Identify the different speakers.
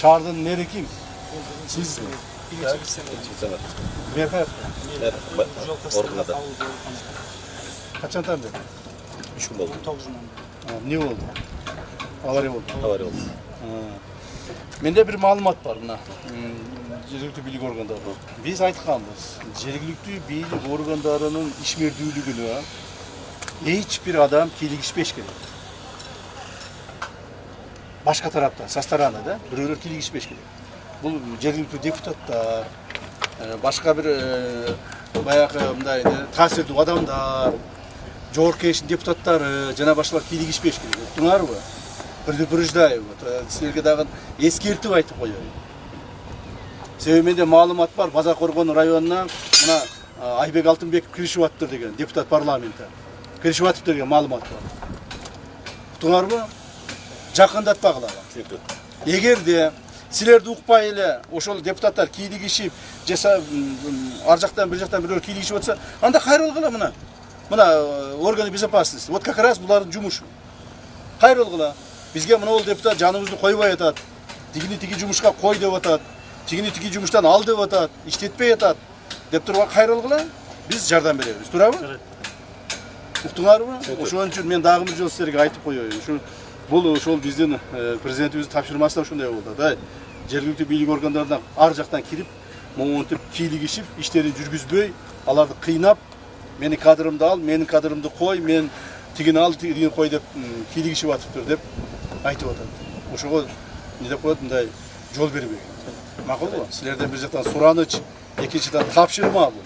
Speaker 1: Шаардын мэри ким? Сизби? Беркаев.
Speaker 2: Органада.
Speaker 1: Качантан бери?
Speaker 2: 3 күн болду.
Speaker 3: 9 жыл.
Speaker 1: Не болду? Авария болду.
Speaker 2: Авария болду.
Speaker 1: Менде бир маалымат бар мына. Жергиликтүү бийлик органдары. Биз айтканбыз. Жергиликтүү бийлик органдарынын ишмердүүлүгүнө эч бир адам кийлигишпеш керек. Башка тараптан, со стороны да, бирөөлөр кийлигишпеш керек. Бул жергиликтүү депутаттар, башка бир баягы мындай таасирдүү адамдар, жогорку кеңештин депутаттары жана башкалар кийлигишпеш керек. Уктуңарбы? Предупреждаю, силерге дагы эскертип айтып коеюн. Себеби менде маалымат бар, База Коргон районуна мына Айбек Алтынбеков киришип атыптыр деген депутат парламентте. Киришип атыптыр деген маалымат бар. Уктуңарбы? Жакындатпагыла. Эгерде силерди укпай эле ошол депутаттар кийлигишип, ар жактан бир жактан бирөө кийлигишип атса, анда кайрылгыла мына. Мына органы безопасности. Вот как раз булардын жумушу. Кайрылгыла. Бизге мына ол депутат жаныбызды койбой атат. Тиги жумушка кой деп атат. Тиги жумуштан ал деп атат. Иштетпей атат. Деп турган кайрылгыла. Биз жардам беребиз. Туурабы? Уктуңарбы? Ошон үчүн мен дагы бир жолу силерге айтып коеюн. Бул ошол биздин президентибиздин тапшырмасы да ошондой болду да. Жергиликтүү бийлик органдарына ар жактан кирип, монтип кийлигишип, иштерин жүргүзбөй, аларды кыйнап, менин кадрымды ал, менин кадрымды кой, мен тигини ал, тигини кой деп кийлигишип атыптыр деп айтып атат. Ошого не деп коет, мындай жол бербей. Макулбу? Силерден бир жактан сураныч, экинчиден тапшырма бул.